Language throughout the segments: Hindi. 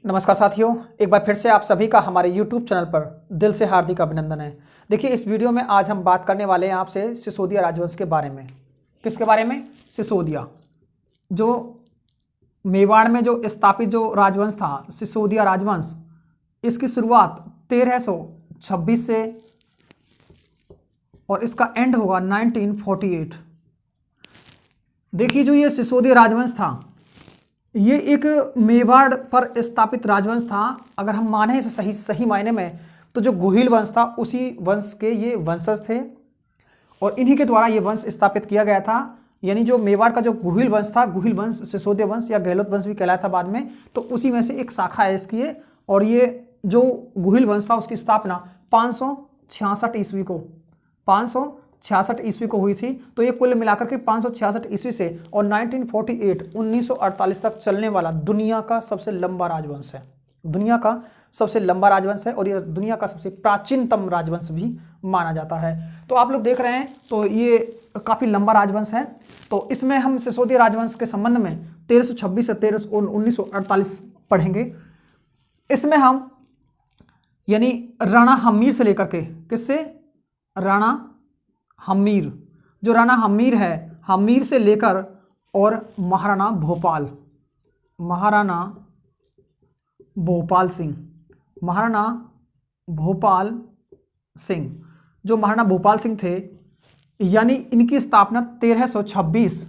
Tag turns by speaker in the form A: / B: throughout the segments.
A: नमस्कार साथियों, एक बार फिर से आप सभी का हमारे YouTube चैनल पर दिल से हार्दिक अभिनंदन है। देखिए, इस वीडियो में आज हम बात करने वाले हैं आपसे सिसोदिया राजवंश के बारे में। किसके बारे में? सिसोदिया, जो मेवाड़ में जो स्थापित जो राजवंश था, सिसोदिया राजवंश, इसकी शुरुआत 1326 से और इसका एंड होगा 1948। देखिए, जो ये सिसोदिया राजवंश था, ये एक मेवाड़ पर स्थापित राजवंश था। अगर हम माने इसे सही मायने में, तो जो गुहिल वंश था उसी वंश के ये वंशज थे और इन्हीं के द्वारा ये वंश स्थापित किया गया था। यानी जो मेवाड़ का जो गुहिल वंश था, गुहिल वंश, सिसोदिया वंश या गहलोत वंश भी कहलाया था बाद में, तो उसी में से एक शाखा है इसकी है। और ये जो गुहिल वंश था उसकी स्थापना 566 ईस्वी को 566 ईस्वी को हुई थी। तो ये कुल मिलाकर के 566 ईस्वी से और 1948 तक चलने वाला दुनिया का सबसे लंबा राजवंश है। दुनिया का सबसे लंबा राजवंश है और ये दुनिया का सबसे प्राचीनतम राजवंश भी माना जाता है। तो आप लोग देख रहे हैं, तो ये काफ़ी लंबा राजवंश है। तो इसमें हम सिसोदिया राजवंश के संबंध में 1326 से 1948 पढ़ेंगे। इसमें हम यानी राणा हम्मीर से लेकर के, किससे? राणा हम्मीर, जो राणा हम्मीर है, हम्मीर से लेकर और महाराणा भोपाल सिंह, महाराणा भोपाल सिंह, जो महाराणा भोपाल सिंह थे, यानी इनकी स्थापना 1326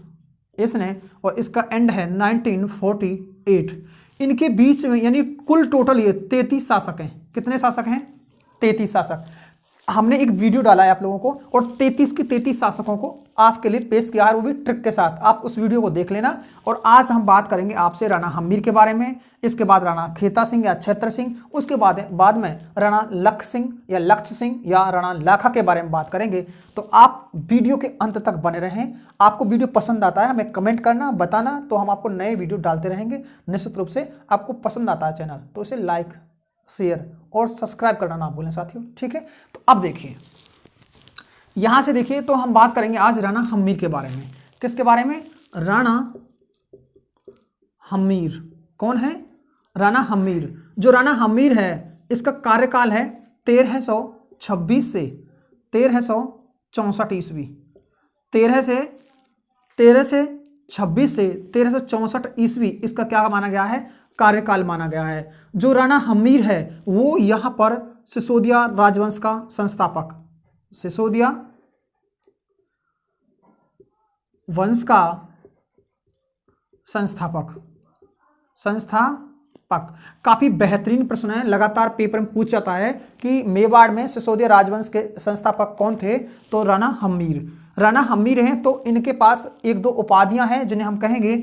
A: इसने और इसका एंड है 1948। इनके बीच में यानी कुल टोटल ये 33 शासक हैं। कितने शासक हैं? 33 शासक। हमने एक वीडियो डाला है आप लोगों को और 33 के 33 शासकों को आपके लिए पेश किया है, वो भी ट्रिक के साथ। आप उस वीडियो को देख लेना। और आज हम बात करेंगे आपसे राणा हम्मीर के बारे में, इसके बाद राणा खेता सिंह या छत्र सिंह, उसके बाद में राणा लख सिंह या लक्ष्य सिंह या राणा लाखा के बारे में बात करेंगे। तो आप वीडियो के अंत तक बने रहें। आपको वीडियो पसंद आता है हमें कमेंट करना, बताना, तो हम आपको नए वीडियो डालते रहेंगे। निश्चित रूप से आपको पसंद आता है चैनल तो इसे लाइक, शेयर और सब्सक्राइब करना ना भूलें साथियों, ठीक है। तो अब देखिए, यहां से देखिए, तो हम बात करेंगे आज राणा हम्मीर के बारे में। किसके बारे में? राणा हम्मीर। कौन है? राणा हम्मीर। जो राणा हम्मीर है, इसका कार्यकाल है 1326 से 1364 ईस्वी। 13 से 1326 से 1364 ईस्वी इसका क्या माना गया है? कार्यकाल माना गया है। जो राणा हम्मीर है वो यहां पर सिसोदिया राजवंश का संस्थापक, सिसोदिया वंश का संस्थापक। काफी बेहतरीन प्रश्न है, लगातार पेपर में पूछ जाता है कि मेवाड़ में सिसोदिया राजवंश के संस्थापक कौन थे? तो राणा हम्मीर हैं। तो इनके पास एक दो उपाधियां हैं जिन्हें हम कहेंगे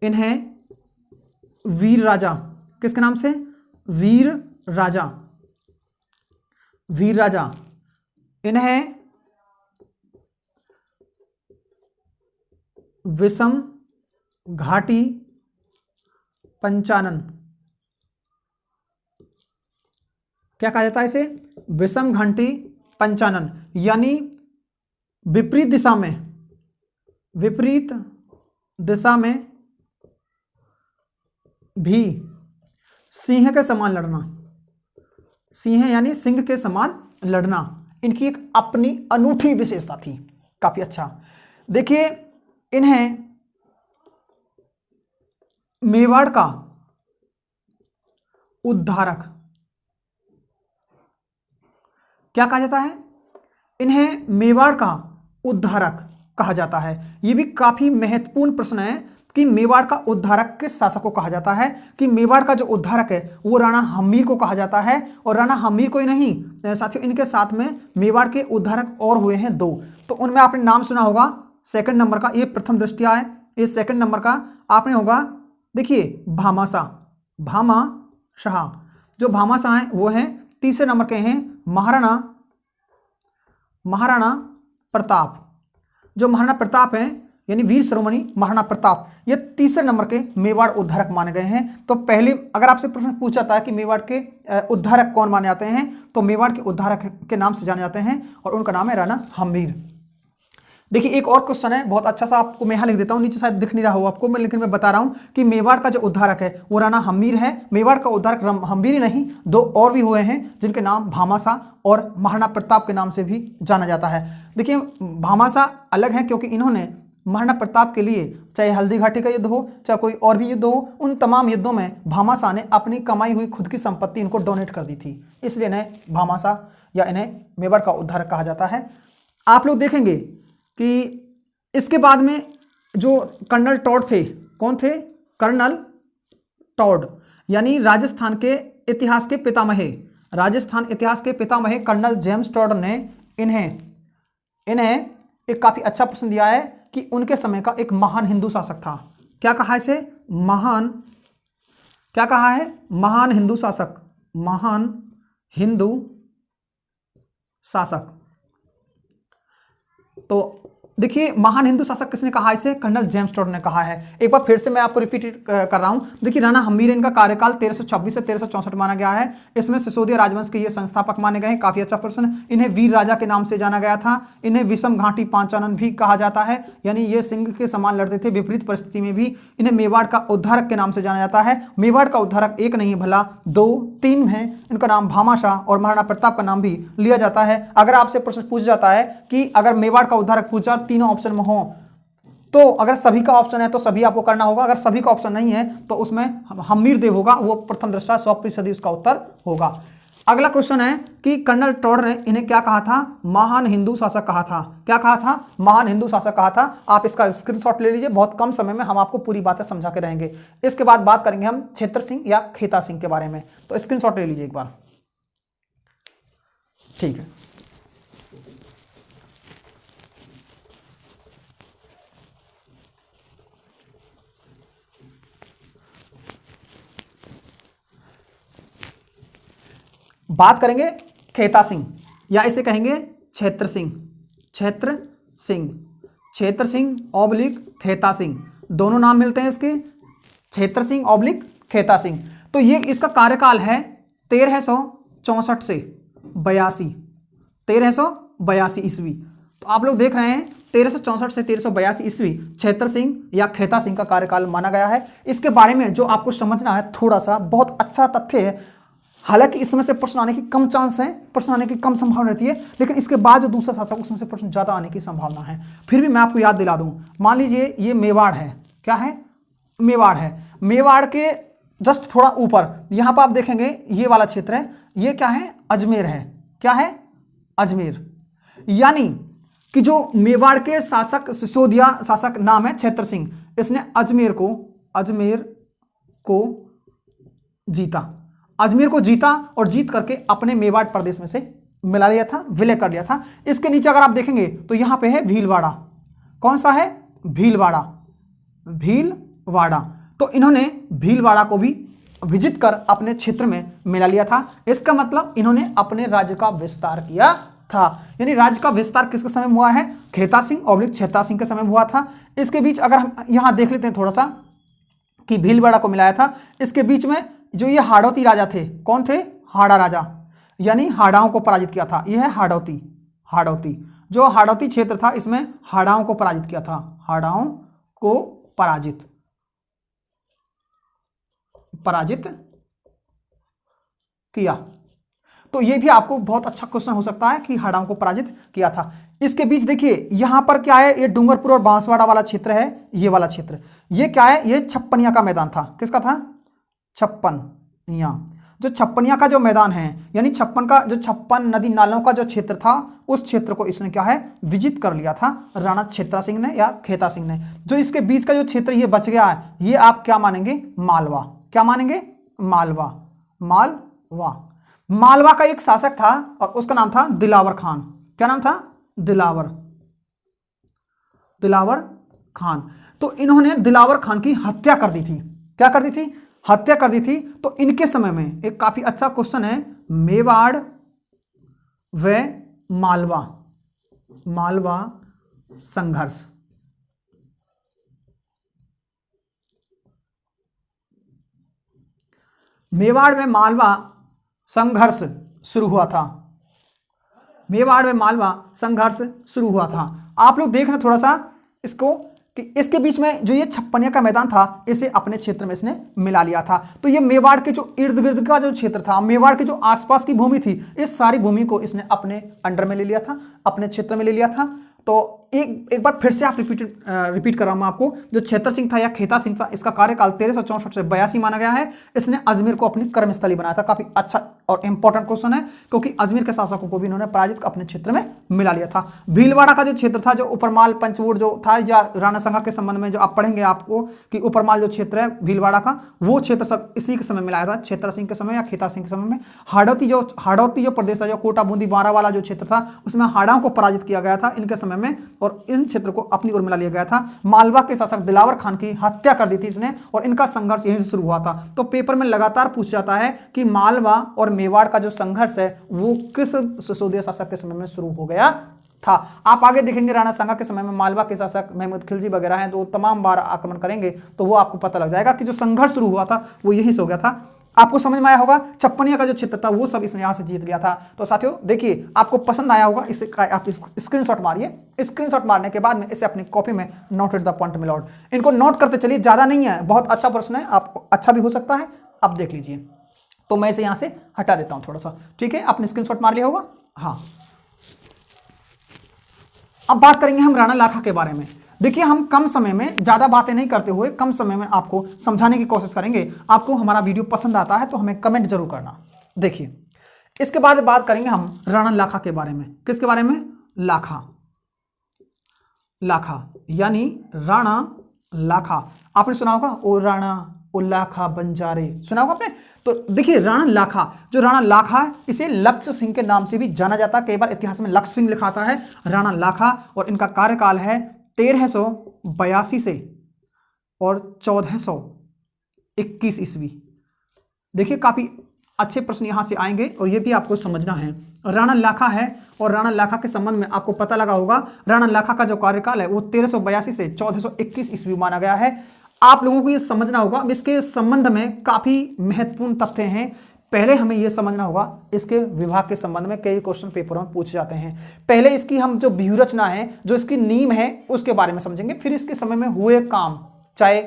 A: इन्हें वीर राजा। किसके नाम से? वीर राजा। इन्हें विषम घाटी पंचानन, क्या कहा जाता है इसे? विषम घाटी पंचानन, यानी विपरीत दिशा में भी सिंह के समान लड़ना। सिंह यानी सिंह के समान लड़ना इनकी एक अपनी अनूठी विशेषता थी। काफी अच्छा। देखिए, इन्हें मेवाड़ का उद्धारक क्या कहा जाता है? इन्हें मेवाड़ का उद्धारक कहा जाता है। यह भी काफी महत्वपूर्ण प्रश्न है कि मेवाड़ का उद्धारक किस शासक को कहा जाता है। कि मेवाड़ का जो उद्धारक है वो राणा हम्मीर को कहा जाता है। और राणा हम्मीर को ही नहीं साथियों, इनके साथ में मेवाड़ के उद्धारक और हुए हैं 2। तो उनमें आपने नाम सुना होगा सेकंड नंबर का, ये प्रथम दृष्टया है। इस सेकंड नंबर का आपने होगा, देखिए, भामाशाह। जो भामाशाह हैं वो हैं। तीसरे नंबर के हैं महाराणा प्रताप। जो महाराणा प्रताप हैं यानी वीर शिरोमणि महाराणा प्रताप, ये तीसरे नंबर के मेवाड़ उद्धारक माने गए हैं। तो पहले अगर आपसे प्रश्न पूछा जाता है कि मेवाड़ के उद्धारक कौन माने जाते हैं, तो मेवाड़ के उद्धारक के नाम से जाने जाते हैं और उनका नाम है राणा हम्मीर। देखिए एक और क्वेश्चन है बहुत अच्छा सा, आपको मैं यहाँ लिख देता हूँ, नीचे शायद दिख नहीं रहा हो आपको, लेकिन मैं बता रहा हूँ कि मेवाड़ का जो उद्धारक है वो राणा हम्मीर है। मेवाड़ का उद्धारक हम्मीर ही नहीं, दो और भी हुए हैं जिनके नाम भामाशाह और महाराणा प्रताप के नाम से भी जाना जाता है। देखिए भामाशाह अलग है क्योंकि इन्होंने महाराणा प्रताप के लिए, चाहे हल्दी घाटी का युद्ध हो चाहे कोई और भी युद्ध हो, उन तमाम युद्धों में भामाशाह ने अपनी कमाई हुई खुद की संपत्ति इनको डोनेट कर दी थी, इसलिए इन्हें भामाशाह या इन्हें मेवाड़ का उद्धारक कहा जाता है। आप लोग देखेंगे कि इसके बाद में जो कर्नल टॉड थे, कौन थे? कर्नल टॉड, यानी राजस्थान के इतिहास के पितामहे, राजस्थान इतिहास के पितामहे कर्नल जेम्स टॉड ने इन्हें एक काफी अच्छा प्रश्न दिया है कि उनके समय का एक महान हिंदू शासक था। क्या कहा है इसे? महान, क्या कहा है? महान हिंदू शासक, महान हिंदू शासक। तो देखिए महान हिंदू शासक किसने कहा इसे? कर्नल जेम्स टॉड ने कहा है। एक बार फिर से मैं आपको रिपीट कर रहा हूं। देखिए राणा हम्मीर इनका कार्यकाल 1326 से 1364 माना गया है। इसमें सिसोदिया राजवंश के ये संस्थापक माने गए हैं। काफी अच्छा प्रश्न। इन्हें वीर राजा के नाम से जाना गया था। इन्हें विषम घाटी पांचानन भी कहा जाता है, यानी ये सिंह के समान लड़ते थे विपरीत परिस्थिति में भी। इन्हें मेवाड़ का उद्धारक के नाम से जाना जाता है। मेवाड़ का उद्धारक एक नहीं भला दो तीन है। इनका नाम भामाशाह और महाराणा प्रताप का नाम भी लिया जाता है। अगर आपसे प्रश्न पूछ जाता है कि अगर मेवाड़ का उद्धारक पूछा तीनों ऑप्शन में हो, तो अगर सभी का ऑप्शन है तो सभी आपको करना होगा, अगर सभी का ऑप्शन नहीं है तो उसमें हम्मीर देव होगा, वो प्रथम दृष्टा 100% उसका उत्तर होगा। अगला क्वेश्चन है कि कर्नल टॉड ने इन्हें क्या कहा था? महान हिंदू शासक कहा था। क्या कहा था? महान हिंदू शासक कहा था। आप इसका स्क्रीनशॉट ले लीजिए, बहुत कम समय में हम आपको पूरी बातें समझा के रहेंगे। इसके बाद बात करेंगे हम क्षेत्र सिंह या खेता सिंह के बारे में, तो स्क्रीनशॉट ले लीजिए एक बार, ठीक है। बात करेंगे खेता सिंह या इसे कहेंगे क्षेत्र सिंह, क्षेत्र सिंह, क्षेत्र सिंह ऑब्लिक खेता सिंह, दोनों नाम मिलते हैं इसके, क्षेत्र सिंह ऑब्लिक खेता सिंह। तो ये इसका कार्यकाल है 1364 से 82, 1382 ईस्वी। तो आप लोग देख रहे हैं 1364 से 1382 ईस्वी क्षेत्र सिंह या खेता सिंह का कार्यकाल माना गया है। इसके बारे में जो आपको समझना है थोड़ा सा, बहुत अच्छा तथ्य है। हालांकि इसमें से प्रश्न आने की कम चांस है, प्रश्न आने की कम संभावना रहती है, लेकिन इसके बाद जो दूसरा शासक उसमें से प्रश्न ज्यादा आने की संभावना है। फिर भी मैं आपको याद दिला दूं, मान लीजिए ये मेवाड़ है, क्या है? मेवाड़ है। मेवाड़ के जस्ट थोड़ा ऊपर यहां पर आप देखेंगे ये वाला क्षेत्र है, ये क्या है? अजमेर है। क्या है? अजमेर। यानी कि जो मेवाड़ के शासक सिसोदिया शासक नाम है क्षेत्र सिंह, इसने अजमेर को जीता, अजमेर को जीता और जीत करके अपने मेवाड़ प्रदेश में से मिला लिया था, विलय कर लिया था। इसके नीचे अगर आप देखेंगे तो यहां पे है भीलवाड़ा। कौन सा है? भीलवाड़ा, भीलवाड़ा। तो इन्होंने भीलवाड़ा को भी विजित कर अपने क्षेत्र में मिला लिया था। इसका मतलब इन्होंने अपने राज्य का विस्तार किया था। यानी राज्य का विस्तार किसके समय हुआ है? खेता सिंह ऑब्लिक क्षेत्र सिंह के समय हुआ था। इसके बीच अगर हम यहां देख लेते हैं थोड़ा सा कि भीलवाड़ा को मिलाया था, इसके बीच में जो ये हाड़ौती राजा थे, कौन थे? हाड़ा राजा, यानी हाड़ाओं को पराजित किया था। यह है हाड़ौती, हाड़ौती जो हाड़ौती क्षेत्र था इसमें हाड़ाओं को पराजित किया था, हाड़ाओं को पराजित किया। तो यह भी आपको बहुत अच्छा क्वेश्चन हो सकता है कि हाड़ाओं को पराजित किया था। इसके बीच देखिए यहां पर क्या है? ये डूंगरपुर और बांसवाड़ा वाला क्षेत्र है, ये वाला क्षेत्र। ये क्या है? ये छप्पनिया का मैदान था। किसका था? छप्पनिया। जो छप्पनिया का जो मैदान है, यानी छप्पन नदी नालों का जो क्षेत्र था, उस क्षेत्र को इसने क्या है? विजित कर लिया था राणा क्षेत्र सिंह ने या खेता सिंह ने। जो इसके बीच का जो क्षेत्र ये बच गया है, ये आप क्या मानेंगे? मालवा। क्या मानेंगे? मालवा, मालवा। मालवा का एक शासक था और उसका नाम था दिलावर खान। क्या नाम था? दिलावर खान। तो इन्होंने दिलावर खान की हत्या कर दी थी। क्या कर दी थी? हत्या कर दी थी। तो इनके समय में एक काफी अच्छा क्वेश्चन है, मेवाड़ व मालवा संघर्ष। मेवाड़ में मालवा संघर्ष शुरू हुआ था। मेवाड़ में मालवा संघर्ष शुरू हुआ था। आप लोग देखना थोड़ा सा इसको कि इसके बीच में जो ये छप्पनिया का मैदान था, इसे अपने क्षेत्र में इसने मिला लिया था। तो ये मेवाड़ के जो इर्द गिर्द का जो क्षेत्र था, मेवाड़ के जो आसपास की भूमि थी, इस सारी भूमि को इसने अपने अंडर में ले लिया था, अपने क्षेत्र में ले लिया था। तो एक बार फिर से आप रिपीट कर रहा हूं मैं आपको। जो छेतर सिंह था या खेता सिंह था, इसका कार्यकाल 1364 से 82 माना गया है। इसने अजमेर को अपनी कर्मस्थली बनाया था। काफी अच्छा और इंपॉर्टेंट क्वेश्चन है, क्योंकि अजमेर के शासकों को भी इन्होंने पराजित अपने क्षेत्र में मिला लिया था। भीलवाड़ा का जो क्षेत्र था, जो उपरमाल पंचवूर जो था, या राणा संघा के संबंध में जो आप पढ़ेंगे आपको कि उपरमाल जो क्षेत्र है भीलवाड़ा का, वो क्षेत्र सब इसी के समय मिलाया था, छेतर सिंह के समय या खेता सिंह के समय में। हाड़ौती जो प्रदेश था, जो कोटा बूंदी बारा वाला जो क्षेत्र था, उसमें हाड़ाओं को पराजित किया गया था इनके समय में, और इन क्षेत्र को अपनी ओर मिला लिया गया था। मालवा के शासक दिलावर खान की हत्या कर दी थी इसने, और इनका संघर्ष यहीं से शुरू हुआ था। तो पेपर में लगातार पूछ जाता है कि मालवा और मेवाड़ का जो संघर्ष है वो किस सिसोदिया शासक के समय में शुरू हो गया था। आप आगे देखेंगे राणा संघा के समय में मालवा के शासक महमूद खिलजी वगैरह हैं, तो तमाम बार आक्रमण करेंगे, तो वो आपको पता लग जाएगा कि जो संघर्ष शुरू हुआ था वो यहीं से हो गया था। आपको समझ में आया होगा। छप्पनिया का जो क्षेत्र था वो सब इसने यहां से जीत लिया था। तो साथियों देखिए, आपको पसंद आया होगा, इसे आप स्क्रीनशॉट मारिए। स्क्रीनशॉट मारने के बाद में इसे अपनी कॉपी में नोटेड द पॉइंट में लॉर्ड, इनको नोट करते चलिए, ज्यादा नहीं है, बहुत अच्छा प्रश्न है, आप अच्छा भी हो सकता है, आप देख लीजिए। तो मैं इसे यहां से हटा देता हूं थोड़ा सा, ठीक है। आपने स्क्रीनशॉट मार लिया होगा। हाँ, अब बात करेंगे हम राणा लाखा के बारे में। देखिए, हम कम समय में ज्यादा बातें नहीं करते हुए कम समय में आपको समझाने की कोशिश करेंगे। आपको हमारा वीडियो पसंद आता है तो हमें कमेंट जरूर करना। देखिए, इसके बाद बात करेंगे हम राणा लाखा के बारे में। किसके बारे में? लाखा। लाखा यानी राणा लाखा। आपने सुना होगा, ओ राणा ओ लाखा बंजारे, सुना होगा आपने। तो देखिए, राणा लाखा, जो राणा लाखा है, इसे लक्ष्य सिंह के नाम से भी जाना जाता है। कई बार इतिहास में लक्ष्य सिंह लिखा आता है। राणा लाखा, और इनका कार्यकाल है 1382 से और 1421 ईस्वी। देखिए, काफी अच्छे प्रश्न यहां से आएंगे और ये भी आपको समझना है। राणा लाखा है, और राणा लाखा के संबंध में आपको पता लगा होगा, राणा लाखा का जो कार्यकाल है वो 1382 से 1421 ईस्वी माना गया है। आप लोगों को ये समझना होगा। अब इसके संबंध में काफी महत्वपूर्ण तथ्य हैं। पहले हमें यह समझना होगा, इसके विभाग के संबंध में कई क्वेश्चन पेपरों में पूछे जाते हैं। पहले इसकी हम जो व्यूह रचना है, जो इसकी नींव है, उसके बारे में समझेंगे। फिर इसके समय में हुए काम, चाहे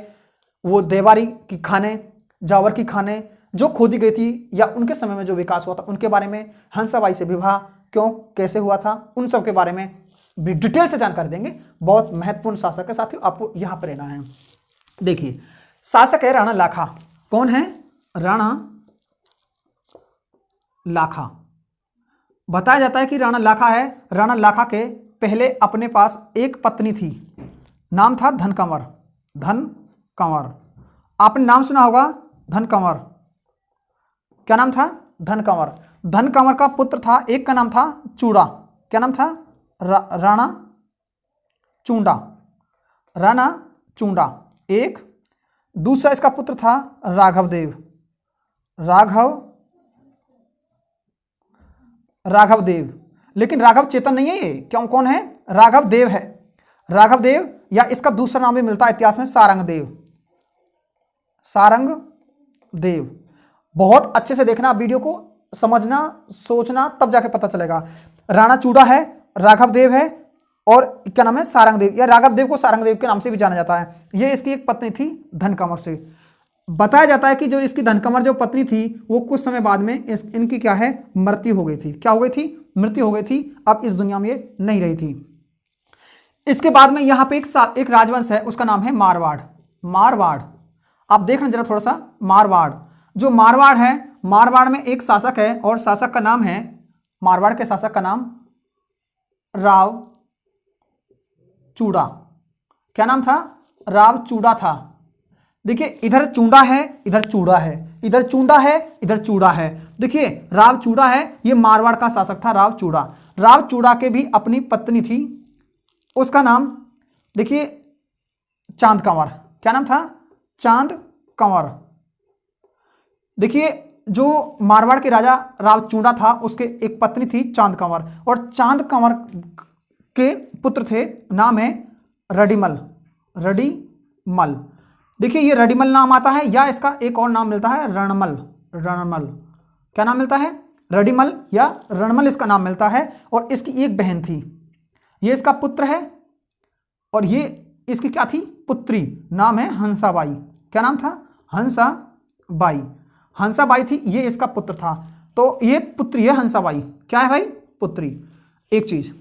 A: वो देवारी की खाने, जावर की खाने जो खोदी गई थी, या उनके समय में जो विकास हुआ था उनके बारे में, हंसाबाई से विवाह क्यों कैसे हुआ था, उन सब के बारे में भी डिटेल से जानकारी देंगे। बहुत महत्वपूर्ण शासक है साथियों, आपको यहां पर रहना है। देखिए, शासक है राणा लाखा। कौन है? राणा लाखा। बताया जाता है कि राणा लाखा है। राणा लाखा के पहले अपने पास एक पत्नी थी, नाम था धनकंवर। धनकंवर, आपने नाम सुना होगा, धनकंवर। क्या नाम था? धनकंवर। धनकंवर का पुत्र था, एक का नाम था चूड़ा। क्या नाम था? राणा चूंडा। राणा चूंडा एक। दूसरा इसका पुत्र था राघवदेव। राघवदेव, लेकिन राघव चेतन नहीं है ये। क्यों? कौन है? राघवदेव है। राघवदेव, या इसका दूसरा नाम भी मिलता है इतिहास में, सारंगदेव। सारंगदेव। बहुत अच्छे से देखना, वीडियो को समझना, सोचना, तब जाके पता चलेगा। राणा चूड़ा है, राघवदेव है, और क्या नाम है? सारंगदेव, या राघवदेव को सारंगदेव के नाम से भी जाना जाता है। ये इसकी एक पत्नी थी धनकंवर से। बताया जाता है कि जो इसकी धनकंवर जो पत्नी थी, वो कुछ समय बाद में इनकी क्या है? मृत्यु हो गई थी। क्या हो गई थी? मृत्यु हो गई थी। अब इस दुनिया में ये नहीं रही थी। इसके बाद में यहां पे एक राजवंश है, उसका नाम है मारवाड़। मारवाड़, आप देखना जरा थोड़ा सा। मारवाड़, जो मारवाड़ है, मारवाड़ में एक शासक है, और शासक का नाम है, मारवाड़ के शासक का नाम राव चूड़ा। क्या नाम था? राव चूड़ा था। देखिए, इधर चूंडा है, इधर चूड़ा है, इधर चूंडा है, इधर चूड़ा है। देखिए, राव चूड़ा है, ये मारवाड़ का शासक था, राव चूड़ा। राव चूड़ा के भी अपनी पत्नी थी, उसका नाम देखिए चांद कंवर। क्या नाम था? चांद कंवर। देखिए, जो मारवाड़ के राजा राव चूड़ा था, उसके एक पत्नी थी चांद कंवर, और चांद कंवर के पुत्र थे, नाम है रडिमल। रडिमल। देखिए, ये रडिमल नाम आता है, या इसका एक और नाम मिलता है रणमल। रणमल, क्या नाम मिलता है? रडिमल या रणमल इसका नाम मिलता है। और इसकी एक बहन थी, ये इसका पुत्र है, और ये इसकी क्या थी, पुत्री, नाम है हंसाबाई। क्या नाम था, हंसाबाई। हंसाबाई थी, ये इसका पुत्र था। तो ये पुत्री है हंसाबाई, क्या है भाई, पुत्री। एक चीज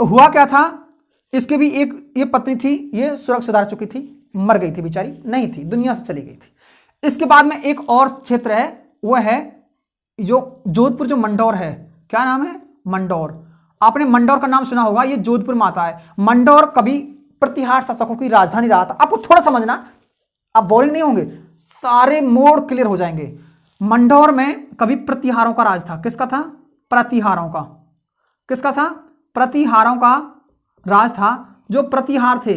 A: हुआ क्या था, इसके भी एक ये पत्नी थी, ये स्वर्ग सुधार चुकी थी, मर गई थी बेचारी, नहीं थी, दुनिया से चली गई थी। इसके बाद में एक और क्षेत्र है, वह है जो जोधपुर, जो मंडौर है, क्या नाम है, मंडौर। आपने मंडौर का नाम सुना होगा, ये जोधपुर में आता है। मंडौर कभी प्रतिहार शासकों की राजधानी रहा था। आपको थोड़ा समझना, आप बोरिंग नहीं होंगे, सारे मोड़ क्लियर हो जाएंगे। मंडौर में कभी प्रतिहारों का राज था। किसका था, प्रतिहारों का। किसका था, प्रतिहारों का राज था। जो प्रतिहार थे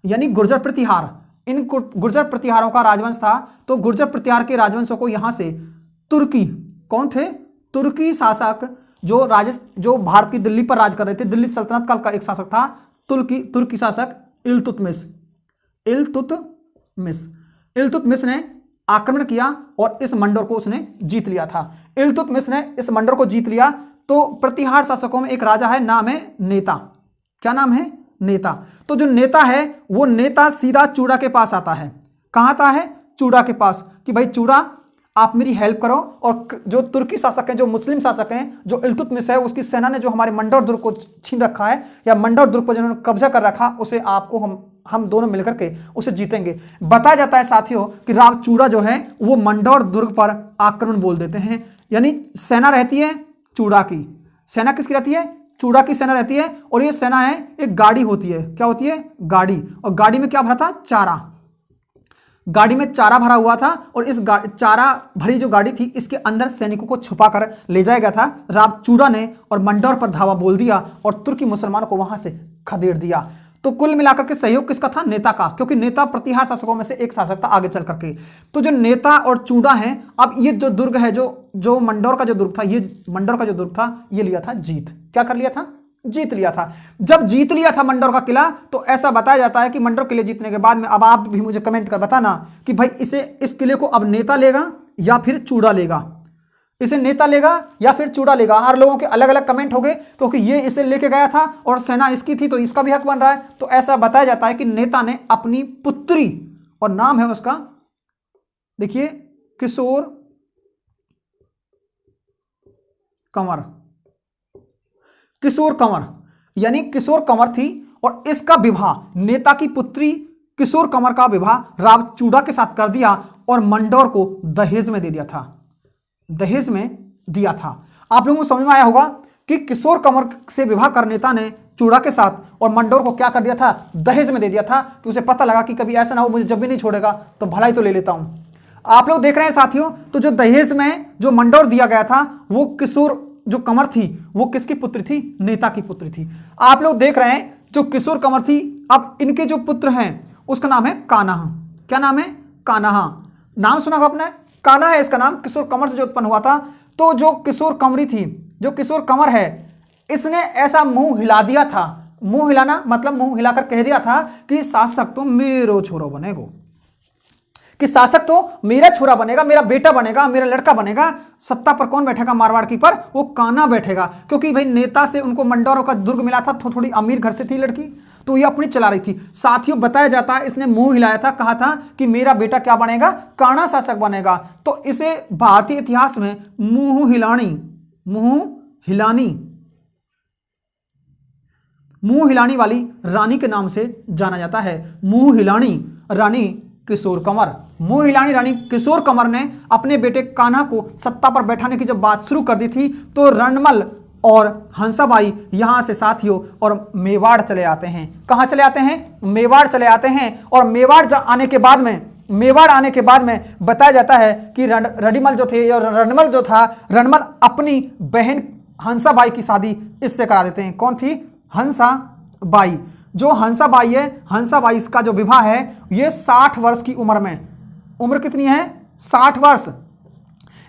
A: यानी गुर्जर प्रतिहार, इन गुर्जर प्रतिहारों का राजवंश था। तो गुर्जर प्रतिहार के राजवंशों को यहां से तुर्की, कौन थे, तुर्की शासक, जो भारत की दिल्ली पर राज कर रहे थे, दिल्ली सल्तनत काल का एक शासक था तुर्की शासक इल्तुतमिश। इल्तुतमिश ने आक्रमण किया और इस मंडोर को उसने जीत लिया था। इल्तुतमिश ने इस मंडोर को जीत लिया। तो प्रतिहार शासकों में एक राजा है, नाम है नेता। क्या नाम है, नेता। तो जो नेता है वो नेता सीधा चूड़ा के पास आता है। कहां आता है, चूड़ा के पास, कि भाई चूड़ा आप मेरी हेल्प करो। और जो तुर्की शासक हैं, जो मुस्लिम शासक हैं, जो इल्तुतमिश है, उसकी सेना ने जो हमारे मंडौर दुर्ग को छीन रखा है, या मंडौर दुर्ग पर जिन्होंने कब्जा कर रखा, उसे आपको हम दोनों मिलकर के उसे जीतेंगे। बताया जाता है साथियों कि राव चूड़ा जो है वो मंडौर दुर्ग पर आक्रमण बोल देते हैं। यानी सेना रहती है चूड़ा की, सेना किसकी रहती है, चूड़ा की सेना रहती है। और ये सेना है, एक गाड़ी होती है, क्या होती है, गाड़ी। और गाड़ी में क्या भरा था, चारा। गाड़ी में चारा भरा हुआ था और इस चारा भरी जो गाड़ी थी, इसके अंदर सैनिकों को छुपा कर ले जाया गया था राव चूड़ा ने, और मंडौर पर धावा बोल दिया और तुर्की मुसलमानों को वहां से खदेड़ दिया। तो कुल मिलाकर के सहयोग किसका था, नेता का, क्योंकि नेता प्रतिहार शासकों में से एक शासक था आगे चल करके। तो जो नेता और चूड़ा है, अब ये जो दुर्ग है, जो मंडौर का जो दुर्ग था, ये मंडौर का जो दुर्ग था, ये लिया था जीत। क्या कर लिया था, जीत लिया था। जब जीत लिया था मंडौर का किला, तो ऐसा बताया जाता है कि मंडौर किले जीतने के बाद में, अब आप भी मुझे कमेंट कर बताना कि भाई इस किले को अब नेता लेगा या फिर चूड़ा लेगा, इसे नेता लेगा या फिर चूड़ा लेगा। हर लोगों के अलग अलग कमेंट हो गए, क्योंकि ये इसे लेके गया था और सेना इसकी थी, तो इसका भी हक बन रहा है। तो ऐसा बताया जाता है कि नेता ने अपनी पुत्री, और नाम है उसका, देखिए, किशोर कंवर। किशोर कंवर यानी किशोर कंवर थी, और इसका विवाह, नेता की पुत्री किशोर कंवर का विवाह राव चूड़ा के साथ कर दिया और मंडौर को दहेज में दे दिया था, दहेज में दिया था। आप लोगों को समझ में आया होगा कि किशोर कंवर से विवाह कर नेता ने चूड़ा के साथ, और मंडौर को क्या कर दिया था, दहेज में दे दिया था, कि उसे पता लगा कि कभी ऐसा ना हो, मुझे जब भी नहीं छोड़ेगा तो भला ही तो ले लेता हूं। आप लोग देख रहे हैं साथियों, तो जो दहेज में जो मंडौर दिया गया था, वो किशोर जो कंवर थी, वो किसकी पुत्री थी, नेता की पुत्री थी। आप लोग देख रहे हैं जो किशोर कंवर थी, अब इनके जो पुत्र हैं उसका नाम है कान्हा। क्या नाम है, कान्हा। नाम सुना होगा आपने, कान्हा है इसका नाम, किशोर कंवर से जो उत्पन्न हुआ था। तो जो किशोर कंवरी थी, जो किशोर कंवर है, इसने ऐसा मुंह हिला दिया था, मुंह हिलाना मतलब मुंह हिलाकर कह दिया था कि शासक तो मेरो छोरो बनेगो, कि शासक तो मेरा छोरा बनेगा, मेरा बेटा बनेगा, मेरा लड़का बनेगा। सत्ता पर कौन बैठेगा मारवाड़ की पर, वो कान्हा बैठेगा। क्योंकि भाई नेता से उनको मंडौर का दुर्ग मिला था, तो थोड़ी अमीर घर से थी लड़की, तो ये अपनी चला रही थी। साथियों बताया जाता है इसने मुंह हिलाया था, कहा था कि मेरा बेटा क्या बनेगा, कान्हा शासक बनेगा। तो इसे भारतीय इतिहास में मुंह हिलानी वाली रानी के नाम से जाना जाता है। मुंह हिलानी रानी किशोर कंवर। मुंह हिलानी रानी किशोर कंवर ने अपने बेटे कान्हा को सत्ता पर बैठाने की जब बात शुरू कर दी थी, तो रणमल और हंसाबाई यहां से साथियों और मेवाड़ चले आते हैं। कहां चले आते हैं, मेवाड़ चले आते हैं। और मेवाड़ आने के बाद में बताया जाता है कि रणमल जो था, रणमल अपनी बहन हंसाबाई की शादी इससे करा देते हैं। कौन थी, हंसाबाई। जो हंसाबाई है, हंसाबाई इसका जो विवाह है, ये 60 वर्ष की उम्र में, उम्र कितनी है, 60 वर्ष,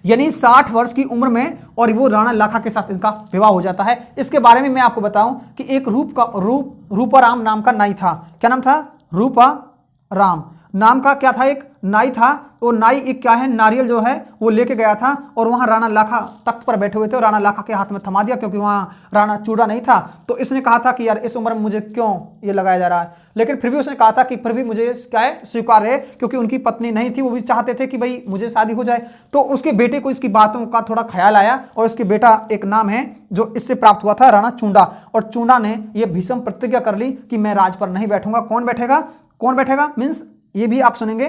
A: यानी 60 वर्ष की उम्र में, और वो राणा लाखा के साथ इनका विवाह हो जाता है। इसके बारे में मैं आपको बताऊं कि एक रूपाराम नाम का नाई था। क्या नाम था, रूपाराम। नाम का क्या था, एक नाई था, वो नाई एक क्या है, नारियल जो है वो लेके गया था और वहां राणा लाखा तख्त पर बैठे हुए थे और राणा लाखा के हाथ में थमा दिया क्योंकि वहां राणा चूड़ा नहीं था। तो इसने कहा था कि यार इस उम्र में मुझे क्यों ये लगाया जा रहा है, लेकिन फिर भी उसने कहा था कि फिर भी मुझे क्या है स्वीकार है, क्योंकि उनकी पत्नी नहीं थी, वो भी चाहते थे कि भाई मुझे शादी हो जाए। तो उसके बेटे को इसकी बातों का थोड़ा ख्याल आया और उसके बेटा एक नाम है जो इससे प्राप्त हुआ था, राणा चूंडा। और चूंडा ने यह भीषम प्रतिज्ञा कर ली कि मैं राज पर नहीं बैठूंगा। कौन बैठेगा, कौन बैठेगा मीन्स ये भी आप सुनेंगे।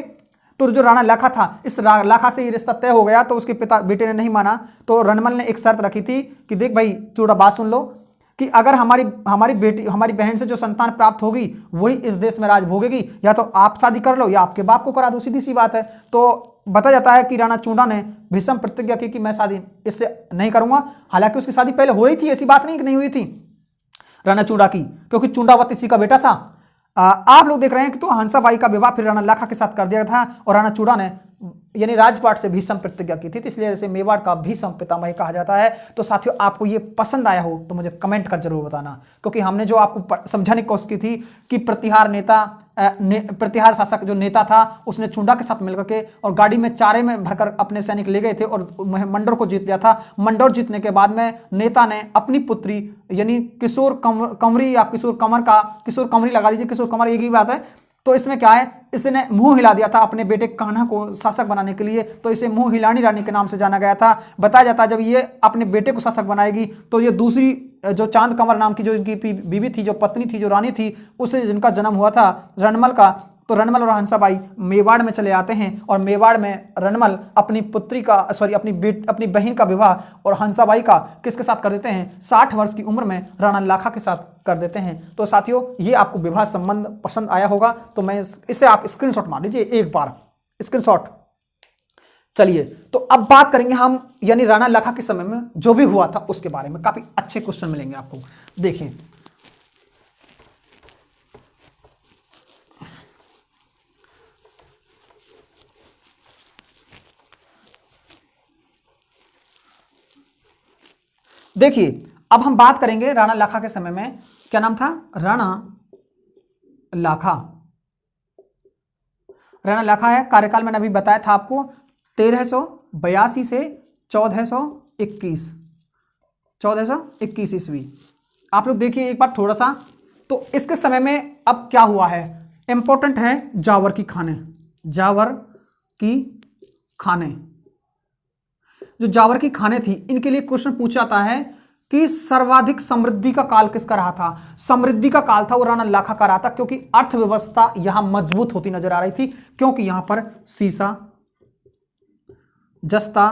A: तो जो राणा लाखा था, इस लाखा से ये रिश्ता तय हो गया, तो उसके पिता बेटे ने नहीं माना। तो रणमल ने एक शर्त रखी थी कि देख भाई चूड़ा, बात सुन लो कि अगर हमारी बेटी, हमारी बहन से जो संतान प्राप्त होगी वही इस देश में राज भोगेगी, या तो आप शादी कर लो या आपके बाप को करा दो, सीधी सी बात है। तो बताया जाता है कि राणा चूंडा ने भीषम प्रतिज्ञा की कि मैं शादी इससे नहीं करूंगा। हालांकि उसकी शादी पहले हो रही थी, ऐसी बात नहीं कि नहीं हुई थी राणा चूंडा की, क्योंकि चूंडावत इसी का बेटा था। आप लोग देख रहे हैं कि तो हंसाबाई का विवाह फिर राणा लाखा के साथ कर दिया था और राणा चूंडा ने यानी राजपाट से भीषम प्रतिज्ञा की थी, तो इसलिए इसे मेवाड़ का भीषम पितामह कहा जाता है। तो साथियों आपको ये पसंद आया हो तो मुझे कमेंट कर जरूर बताना, क्योंकि हमने जो आपको समझाने की कोशिश की थी कि प्रतिहार शासक जो नेता था उसने चूंडा के साथ मिलकर के और गाड़ी में चारे में भरकर अपने सैनिक ले गए थे और मंडोर को जीत लिया था। मंडोर जीतने के बाद में नेता ने अपनी पुत्री यानी किशोर कंवरी या किशोर कंवरी लगा लीजिए, किशोर कंवर एक ही बात है। तो इसमें क्या है, इसने मुंह हिला दिया था अपने बेटे कान्हा को शासक बनाने के लिए, तो इसे मुंह हिलानी रानी के नाम से जाना गया था। बताया जाता है जब ये अपने बेटे को शासक बनाएगी तो ये दूसरी जो चांद कंवर नाम की जो इनकी बीवी थी, जो पत्नी थी, जो रानी थी, उससे जिनका जन्म हुआ था रणमल का, तो रणमल और हंसाबाई मेवाड़ में चले आते हैं और मेवाड़ में रणमल अपनी पुत्री का अपनी बहन का विवाह और हंसाबाई का किसके साथ कर देते हैं, 60 वर्ष की उम्र में राणा लाखा के साथ कर देते हैं। तो साथियों ये आपको विवाह संबंध पसंद आया होगा, तो मैं इसे आप स्क्रीनशॉट मार लीजिए एक बार, स्क्रीनशॉट। चलिए तो अब बात करेंगे हम यानी राणा लाखा के समय में जो भी हुआ था उसके बारे में। काफी अच्छे क्वेश्चन मिलेंगे आपको, देखिए देखिए अब हम बात करेंगे राणा लाखा के समय में, क्या नाम था, राणा लाखा। राणा लाखा है, कार्यकाल मैंने अभी बताया था आपको 1382 से 1421 ईस्वी। आप लोग देखिए एक बार थोड़ा सा, तो इसके समय में अब क्या हुआ है, इंपॉर्टेंट है जावर की खाने। जावर की खाने, जो जावर की खाने थी, इनके लिए क्वेश्चन पूछा जाता है कि सर्वाधिक समृद्धि का काल किसका रहा था। समृद्धि का काल था वो राणा लाखा का रहा था, क्योंकि अर्थव्यवस्था यहां मजबूत होती नजर आ रही थी, क्योंकि यहां पर सीसा, जस्ता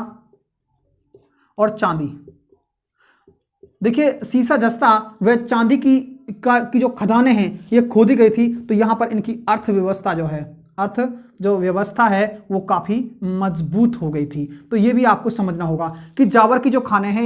A: और चांदी, देखिए सीसा, जस्ता व चांदी की जो खदानें हैं ये खोदी गई थी, तो यहां पर इनकी अर्थव्यवस्था जो है, जो व्यवस्था है वो काफी मजबूत हो गई थी। तो ये भी आपको समझना होगा कि जावर की जो खाने हैं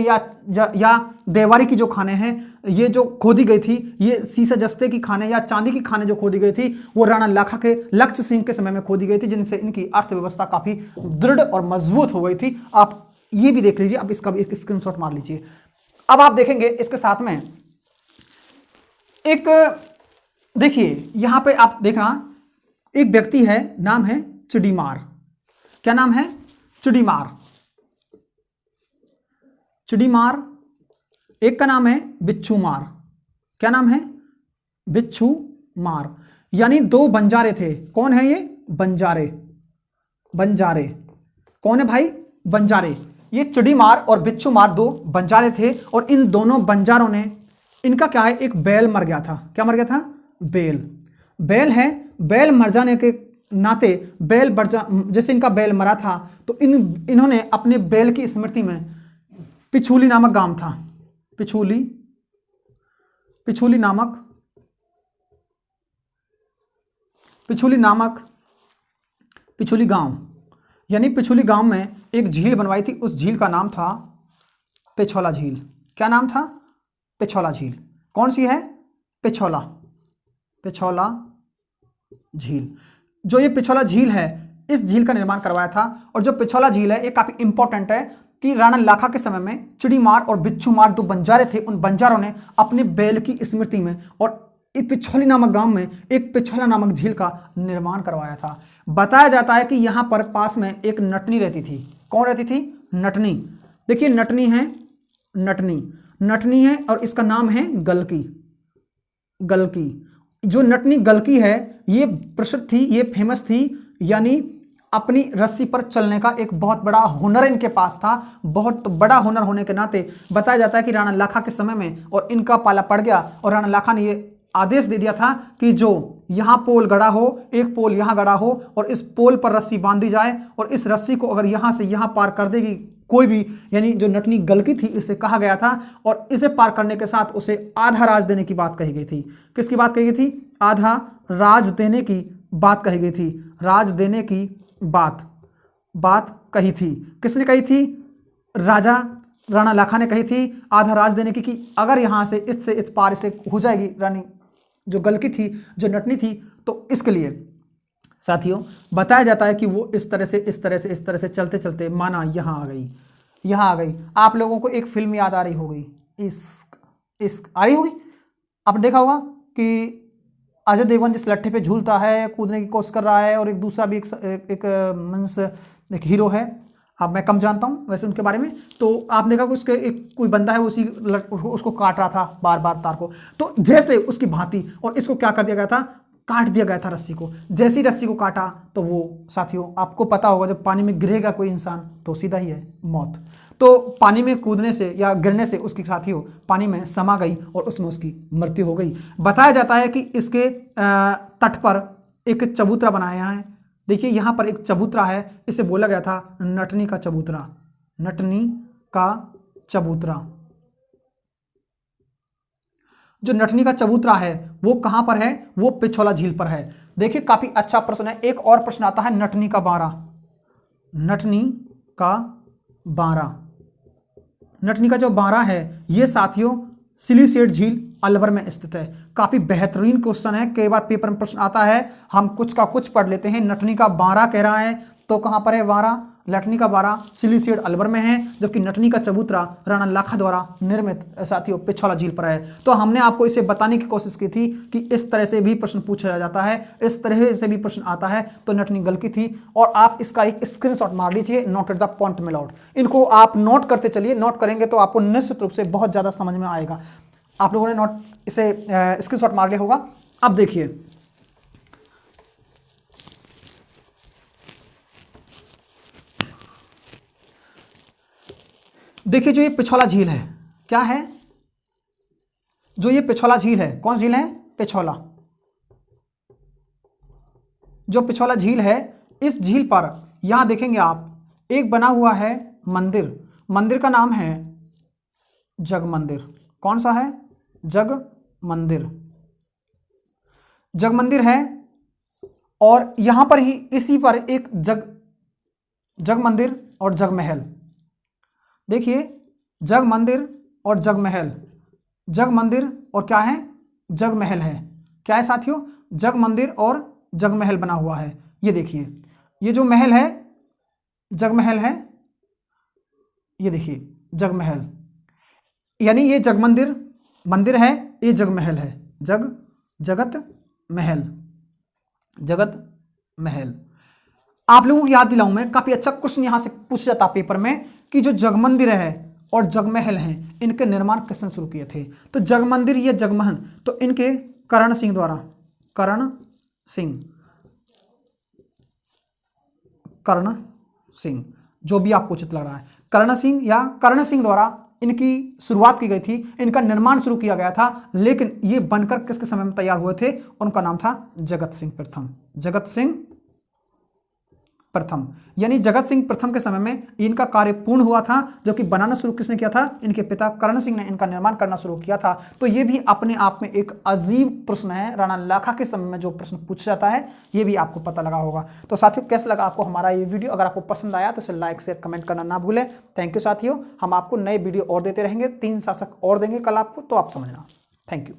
A: या देवारी की जो खाने हैं, ये जो खोदी गई थी, ये सीसा जस्ते की खाने या चांदी की खाने जो खोदी गई थी वो राणा लाखा के लक्ष्य सिंह के समय में खोदी गई थी, जिनसे इनकी अर्थव्यवस्था काफी दृढ़ और मजबूत हो गई थी। आप ये भी देख लीजिए, अब इसका भी एक स्क्रीनशॉट मार लीजिए। अब आप देखेंगे इसके साथ में एक, देखिए यहां पे आप देखना एक व्यक्ति है, नाम है चुड़ीमार। क्या नाम है, चुड़ीमार। चुड़ीमार। एक का नाम है बिच्छूमार। क्या नाम है, बिच्छूमार। यानी दो बंजारे थे। कौन है ये, बंजारे। बंजारे कौन है भाई, बंजारे। ये चुड़ीमार और बिच्छूमार दो बंजारे थे और इन दोनों बंजारों ने, इनका क्या है, एक बैल मर गया था। क्या मर गया था, बैल है। बैल मर जाने के नाते जैसे इनका बैल मरा था, तो इन्होंने अपने बैल की स्मृति में पिछूली नामक गांव था, पिछूली गांव, यानी पिछूली गांव में एक झील बनवाई थी। उस झील का नाम था पेछौला झील। क्या नाम था, पेछौला झील। कौन सी है, पेछौला झील। जो ये पिछौला झील है, इस झील का निर्माण करवाया था। और जो पिछौला झील है ये काफी इंपॉर्टेंट है कि राणा लाखा के समय में चुड़ीमार और बिच्छूमार दो बंजारे थे, उन बंजारों ने अपने बैल की स्मृति में और पिछौली नामक गांव में एक पिछौला नामक झील का निर्माण करवाया था। बताया जाता है कि यहां पर पास में एक नटनी रहती थी। कौन रहती थी? नटनी। देखिए नटनी है, नटनी है और इसका नाम है गलकी। जो नटनी गलकी है ये प्रसिद्ध थी, ये फेमस थी, यानी अपनी रस्सी पर चलने का एक बहुत बड़ा हुनर इनके पास था। बहुत बड़ा हुनर होने के नाते बताया जाता है कि राणा लाखा के समय में और इनका पाला पड़ गया और राणा लाखा ने ये आदेश दे दिया था कि जो यहाँ पोल गड़ा हो, एक पोल यहाँ गड़ा हो और इस पोल पर रस्सी बांधी जाए और इस रस्सी को अगर यहाँ से यहाँ पार कर देगी कोई भी, यानी जो नटनी गलकी थी इसे कहा गया था, और इसे पार करने के साथ उसे आधा राज देने की बात कही गई थी। किसकी बात कही गई थी? आधा राज देने की बात कही गई थी। राज देने की बात कही थी। किसने कही थी? राजा राणा लाखा ने कही थी आधा राज देने की, कि अगर यहाँ से इस पार से हो जाएगी रानी जो गलकी थी, जो नटनी थी, तो इसके लिए साथियों बताया जाता है कि वो इस तरह से चलते चलते माना यहाँ आ गई। आप लोगों को एक फिल्म याद आ रही होगी, इश्क आ रही होगी। आपने देखा होगा कि अजय देवगन जिस लट्ठे पे झूलता है, कूदने की कोशिश कर रहा है, और एक दूसरा भी एक हीरो है, अब मैं कम जानता हूँ वैसे उनके बारे में, तो आप देखा कि उसके एक कोई बंदा है उसको काट रहा था बार बार तार को, तो जैसे उसकी भांति और इसको क्या कर दिया गया था? काट दिया गया था रस्सी को। जैसी रस्सी को काटा तो वो साथियों आपको पता होगा जब पानी में गिरेगा कोई इंसान तो सीधा ही है मौत। तो पानी में कूदने से या गिरने से उसकी साथियों पानी में समा गई और उसमें उसकी मृत्यु हो गई। बताया जाता है कि इसके तट पर एक चबूतरा बनाया है। देखिए यहाँ पर एक चबूतरा है, इसे बोला गया था नटनी का चबूतरा। नटनी का चबूतरा। जो नटनी का चबूतरा है वो कहां पर है? वो पिछौला झील पर है। देखिए काफी अच्छा प्रश्न है। एक और प्रश्न आता है नटनी का बारा। नटनी का बारा। नटनी का जो बारा है ये साथियों सिलीसेट झील अलवर में स्थित है। काफी बेहतरीन क्वेश्चन है, कई बार पेपर में प्रश्न आता है, हम कुछ का कुछ पढ़ लेते हैं। नटनी का बारा कह रहा है तो कहां पर है बारा? नटनी का बारा सिलीसेट अलवर में है, जबकि नटनी का चबूतरा राणा लाखा द्वारा निर्मित साथियों पिछौला झील पर है। तो हमने आपको इसे बताने की कोशिश की थी कि इस तरह से भी प्रश्न पूछा जाता है, इस तरह से भी प्रश्न आता है। तो नटनी गलकी थी और आप इसका एक स्क्रीनशॉट मार लीजिए, note at the point mill out. इनको आप नोट करते चलिए, नोट करेंगे तो आपको निश्चित रूप से बहुत ज्यादा समझ में आएगा। आप लोगों ने नोट इसे स्क्रीनशॉट मार लिया होगा। अब देखिए जो ये पिछौला झील है क्या है? जो ये पिछौला झील है, कौन झील है? पिछौला। जो पिछौला झील है, इस झील पर यहां देखेंगे आप एक बना हुआ है मंदिर। मंदिर का नाम है जग मंदिर। कौन सा है? जग मंदिर। जग मंदिर है और यहां पर ही इसी पर एक जग मंदिर और जग महल। देखिए जग मंदिर और जग महल, जग मंदिर और क्या है? जग महल है। क्या है साथियों? जग मंदिर और जग महल बना हुआ है। ये देखिए ये जो महल है जग महल है, ये देखिए जग महल, यानी ये जग मंदिर है, ये जग महल है। जगत महल। आप लोगों को याद दिलाऊं मैं, काफी अच्छा क्वेश्चन यहां से पूछा जाता है पेपर में कि जो जगमंदिर है और जगमहल हैं इनके निर्माण किसने शुरू किए थे? तो जगमंदिर या जगमहल तो इनके करण सिंह द्वारा, करण सिंह, जो भी आपको उचित लग रहा है, कर्ण सिंह द्वारा इनकी शुरुआत की गई थी, इनका निर्माण शुरू किया गया था। लेकिन ये बनकर किसके समय में तैयार हुए थे? उनका नाम था जगत सिंह प्रथम। यानी जगत सिंह प्रथम के समय में इनका कार्य पूर्ण हुआ था, जबकि बनाना शुरू किसने किया था? इनके पिता कर्ण सिंह ने इनका निर्माण करना शुरू किया था। तो ये भी अपने आप में एक अजीब प्रश्न है। राणा लाखा के समय में जो प्रश्न पूछा जाता है ये भी आपको पता लगा होगा। तो साथियों कैसा लगा आपको हमारा ये वीडियो? अगर आपको पसंद आया तो इसे लाइक शेयर कमेंट करना ना भूलें। थैंक यू साथियों, हम आपको नए वीडियो और देते रहेंगे, 3 शासक और देंगे कल आपको, तो आप समझना। Thank you.